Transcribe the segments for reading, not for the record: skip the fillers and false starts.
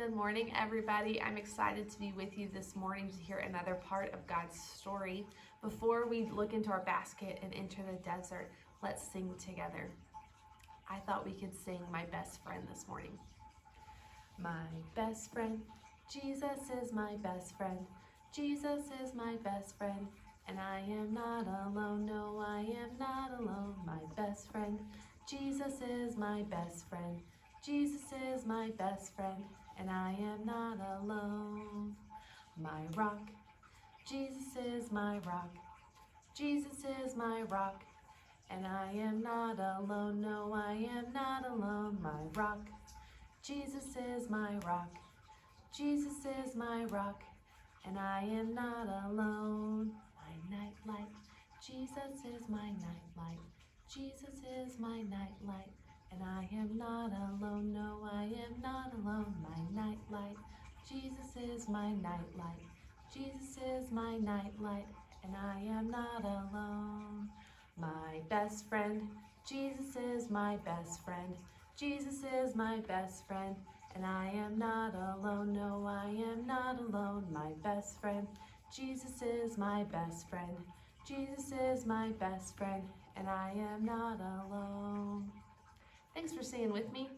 Good morning, everybody. I'm excited to be with you this morning to hear another part of God's story. Before we look into our basket and enter the desert, let's sing together. I thought we could sing My Best Friend this morning. My best friend, Jesus is my best friend. Jesus is my best friend. And I am not alone, no, I am not alone. My best friend, Jesus is my best friend. Jesus is my best friend, and I am not alone. My rock, Jesus is my rock. Jesus is my rock, and I am not alone, no, I am not alone. My rock, Jesus is my rock. Jesus is my rock, and I am not alone. My nightlight, Jesus is my nightlight. Jesus is my nightlight, and I am not alone, no, I am not alone. My nightlight, Jesus is my nightlight. Jesus is my nightlight, and I am not alone. My best friend, Jesus is my best friend. Jesus is my best friend, and I am not alone, no, I am not alone. My best friend, Jesus is my best friend. Jesus is my best friend, and I am not alone. Thanks for singing with me.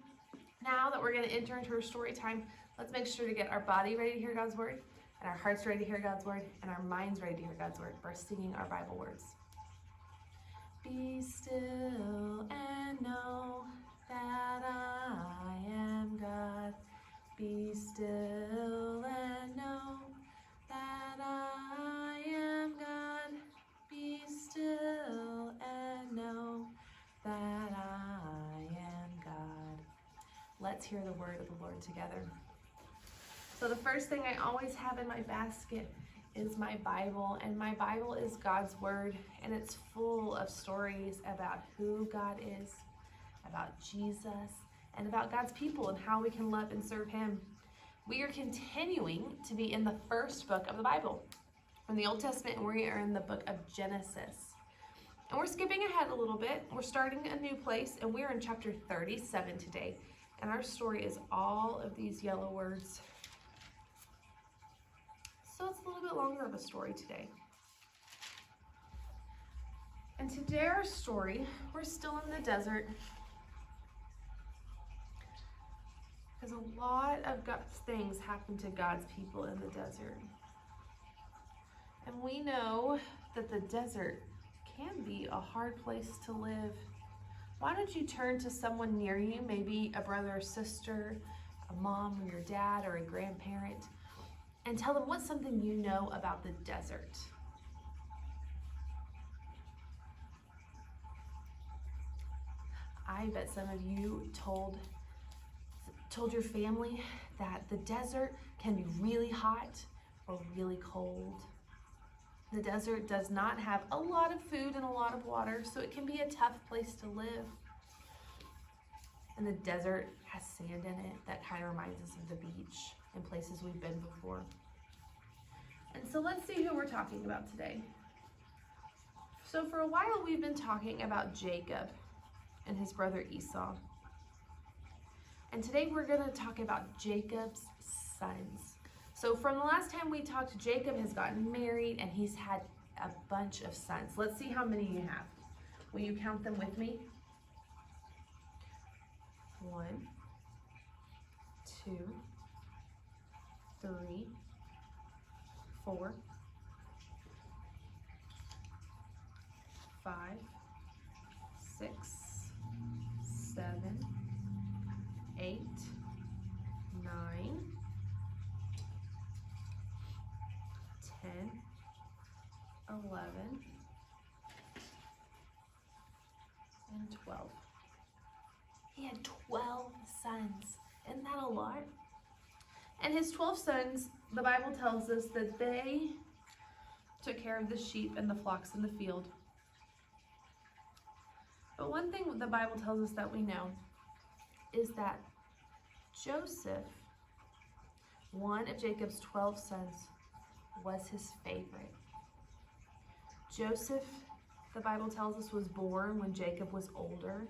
Now that we're going to enter into our story time, let's make sure to get our body ready to hear God's word, and our hearts ready to hear God's word, and our minds ready to hear God's word by singing our Bible words. Be still and know that I am God. Be still and know that I am God. Be still and know that I am God. Let's hear the word of the Lord together. So the first thing I always have in my basket is my Bible, and my Bible is God's word, and it's full of stories about who God is, about Jesus, and about God's people and how we can love and serve Him. We are continuing to be in the first book of the Bible. From the Old Testament, and we are in the book of Genesis. And we're skipping ahead a little bit. We're starting a new place, and we're in chapter 37 today. And our story is all of these yellow words. So it's a little bit longer of a story today. And today our story, we're still in the desert. Because a lot of God's things happen to God's people in the desert. And we know that the desert can be a hard place to live. Why don't you turn to someone near you, maybe a brother or sister, a mom or your dad or a grandparent, and tell them what's something you know about the desert. I bet some of you told your family that the desert can be really hot or really cold. The desert does not have a lot of food and a lot of water, so it can be a tough place to live. And the desert has sand in it that kind of reminds us of the beach and places we've been before. And so let's see who we're talking about today. So for a while we've been talking about Jacob and his brother Esau. And today we're going to talk about Jacob's sons. So from the last time we talked, Jacob has gotten married and he's had a bunch of sons. Let's see how many you have. Will you count them with me? 1, 2, 3, 4, 5, 6, 7, 8, 9, 10, 11, and 12. He had 12 sons. Isn't that a lot? And his 12 sons, the Bible tells us that they took care of the sheep and the flocks in the field. But one thing the Bible tells us that we know is that Joseph, one of Jacob's 12 sons, was his favorite. Joseph, the Bible tells us, was born when Jacob was older,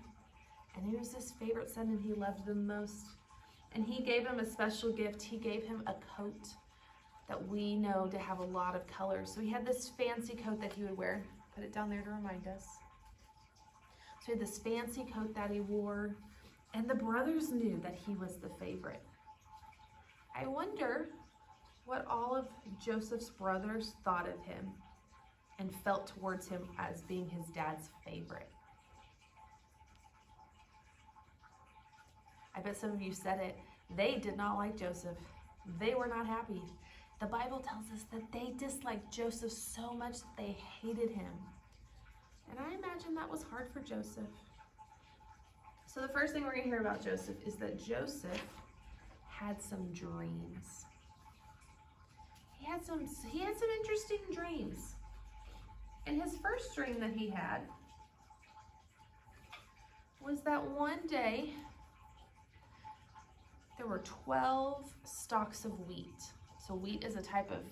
and he was his favorite son and he loved them most. And he gave him a special gift. He gave him a coat that we know to have a lot of colors. So he had this fancy coat that he would wear. Put it down there to remind us. So he had this fancy coat that he wore, and the brothers knew that he was the favorite. I wonder what all of Joseph's brothers thought of him and felt towards him as being his dad's favorite. I bet some of you said it. They did not like Joseph. They were not happy. The Bible tells us that they disliked Joseph so much that they hated him. And I imagine that was hard for Joseph. So the first thing we're going to hear about Joseph is that Joseph had some dreams. He had some interesting dreams. And his first dream that he had was that one day there were 12 stalks of wheat. So wheat is a type of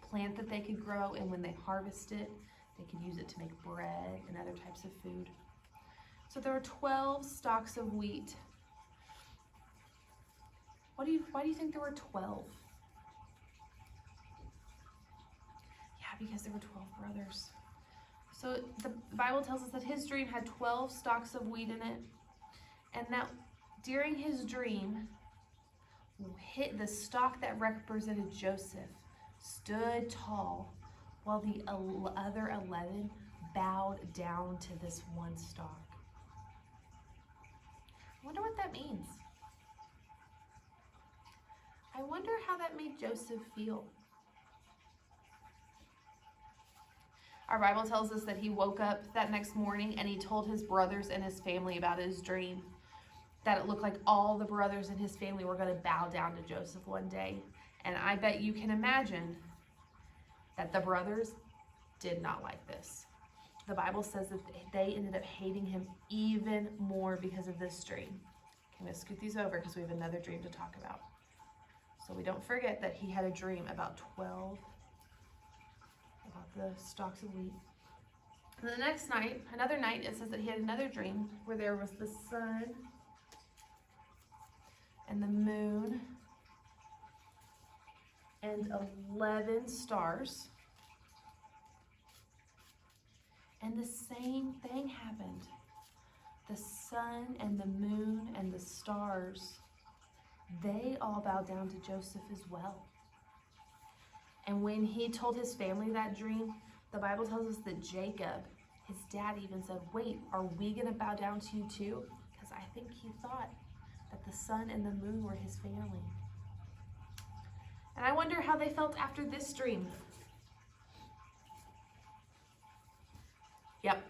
plant that they could grow, and when they harvest it, they could use it to make bread and other types of food. So there were 12 stalks of wheat. Why do you think there were 12? Yeah, because there were 12 brothers. So the Bible tells us that his dream had 12 stalks of wheat in it, and that during his dream, the stalk that represented Joseph stood tall, while the other 11 bowed down to this one stalk. I wonder what that means. I wonder how that made Joseph feel. Our Bible tells us that he woke up that next morning and he told his brothers and his family about his dream. That it looked like all the brothers in his family were going to bow down to Joseph one day. And I bet you can imagine that the brothers did not like this. The Bible says that they ended up hating him even more because of this dream. I'm going to scoot these over because we have another dream to talk about. So we don't forget that he had a dream about the stalks of wheat. And the next night, another night, it says that he had another dream where there was the sun and the moon and 11 stars. And the same thing happened. The sun and the moon and the stars, they all bowed down to Joseph as well. And when he told his family that dream, the Bible tells us that Jacob, his dad, even said, "Wait, are we going to bow down to you too?" Because I think he thought that the sun and the moon were his family. And I wonder how they felt after this dream. Yep,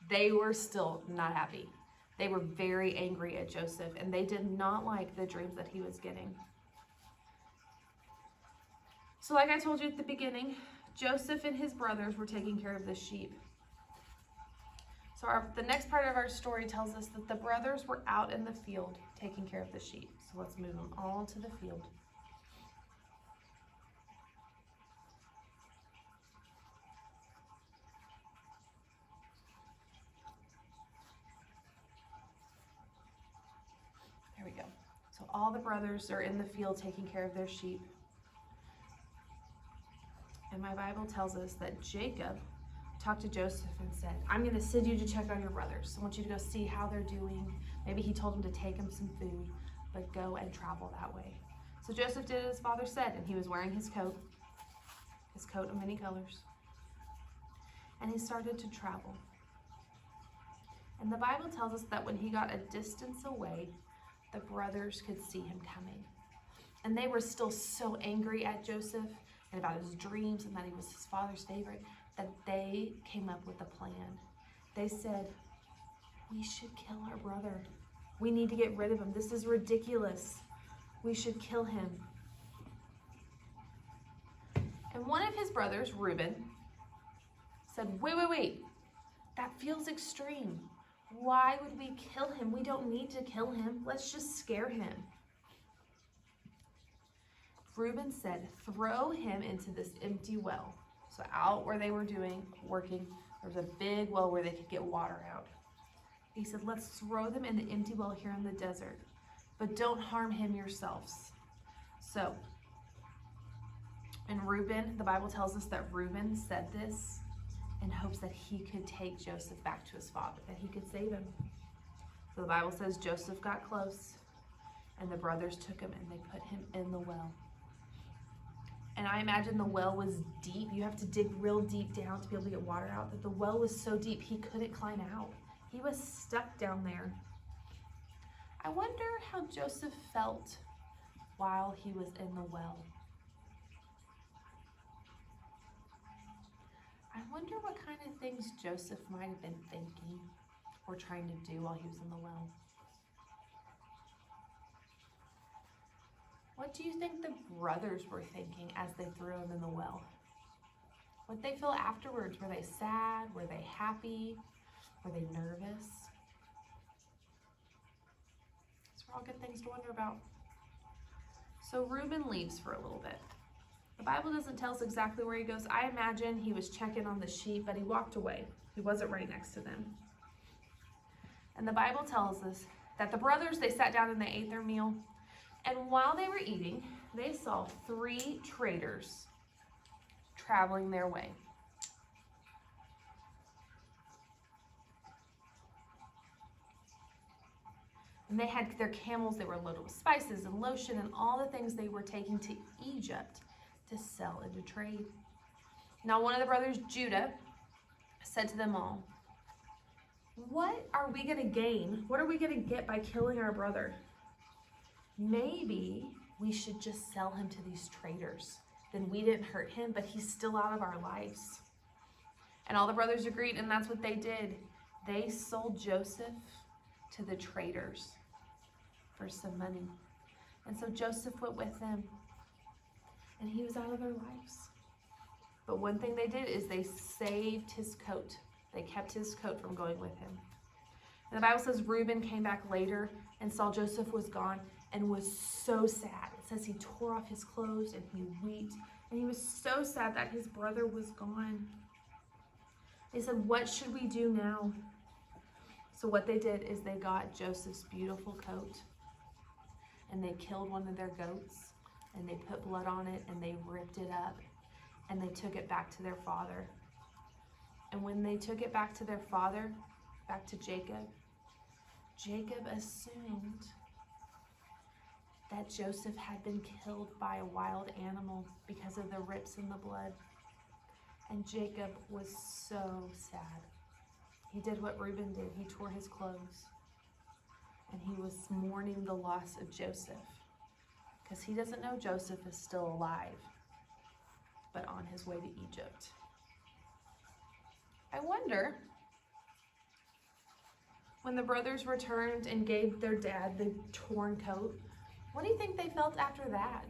they were still not happy. They were very angry at Joseph, and they did not like the dreams that he was getting. So like I told you at the beginning, Joseph and his brothers were taking care of the sheep. So the next part of our story tells us that the brothers were out in the field taking care of the sheep. So let's move them all to the field. There we go. So all the brothers are in the field taking care of their sheep. And my Bible tells us that Jacob talked to Joseph and said, "I'm going to send you to check on your brothers. I want you to go see how they're doing." Maybe he told him to take him some food, but go and travel that way. So Joseph did as his father said, and he was wearing his coat of many colors. And he started to travel. And the Bible tells us that when he got a distance away, the brothers could see him coming. And they were still so angry at Joseph and about his dreams and that he was his father's favorite, that they came up with a plan. They said, "We should kill our brother. We need to get rid of him. This is ridiculous. We should kill him." And one of his brothers, Reuben, said, wait. That feels extreme. Why would we kill him? We don't need to kill him. Let's just scare him. Reuben said, "Throw him into this empty well." So out where they were working, there was a big well where they could get water out. He said, "Let's throw them in the empty well here in the desert. but don't harm him yourselves. So, and Reuben, the Bible tells us that Reuben said this in hopes that he could take Joseph back to his father, that he could save him. So the Bible says Joseph got close, and the brothers took him and they put him in the well. And I imagine the well was deep. You have to dig real deep down to be able to get water out. That the well was so deep he couldn't climb out. He was stuck down there. I wonder how Joseph felt while he was in the well. I wonder what kind of things Joseph might have been thinking or trying to do while he was in the well. What do you think the brothers were thinking as they threw him in the well? What did they feel afterwards? Were they sad? Were they happy? Were they nervous? These are all good things to wonder about. So Reuben leaves for a little bit. The Bible doesn't tell us exactly where he goes. I imagine he was checking on the sheep, but he walked away. He wasn't right next to them. And the Bible tells us that the brothers, they sat down and they ate their meal. And while they were eating, they saw 3 traders traveling their way. And they had their camels, they were loaded with spices and lotion and all the things they were taking to Egypt to sell and to trade. Now one of the brothers, Judah, said to them all, "What are we going to gain? What are we going to get by killing our brother? Maybe we should just sell him to these traders. Then we didn't hurt him, but he's still out of our lives." And all the brothers agreed, and that's what they did. They sold Joseph to the traders for some money. And so Joseph went with them, and he was out of their lives. But one thing they did is they saved his coat. They kept his coat from going with him. And the Bible says Reuben came back later and saw Joseph was gone and was so sad. It says he tore off his clothes and he wept. And he was so sad that his brother was gone. They said, "What should we do now?" So what they did is they got Joseph's beautiful coat and they killed one of their goats and they put blood on it and they ripped it up and they took it back to their father. And when they took it back to their father, back to Jacob, Jacob assumed that Joseph had been killed by a wild animal because of the rips in the blood. And Jacob was so sad. He did what Reuben did. He tore his clothes. And he was mourning the loss of Joseph because he doesn't know Joseph is still alive, but on his way to Egypt. I wonder, when the brothers returned and gave their dad the torn coat, what do you think they felt after that?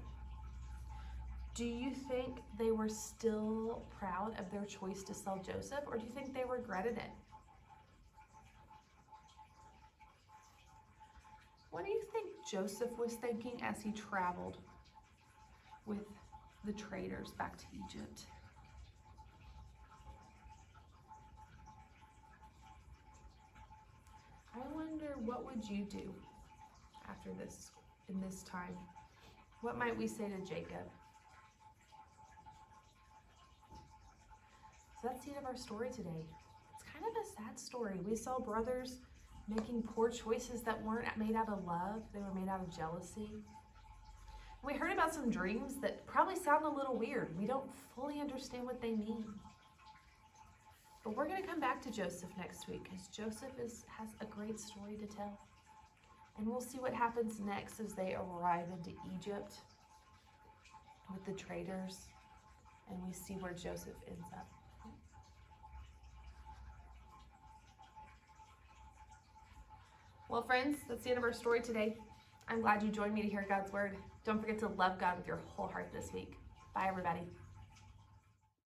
Do you think they were still proud of their choice to sell Joseph, or do you think they regretted it? What do you think Joseph was thinking as he traveled with the traders back to Egypt? I wonder, what would you do after this, in this time? What might we say to Jacob? So that's the end of our story today. It's kind of a sad story. We saw brothers making poor choices that weren't made out of love. They were made out of jealousy. We heard about some dreams that probably sound a little weird. We don't fully understand what they mean. But we're going to come back to Joseph next week because Joseph has a great story to tell. And we'll see what happens next as they arrive into Egypt with the traders. And we see where Joseph ends up. Well, friends, that's the end of our story today. I'm glad you joined me to hear God's word. Don't forget to love God with your whole heart this week. Bye, everybody.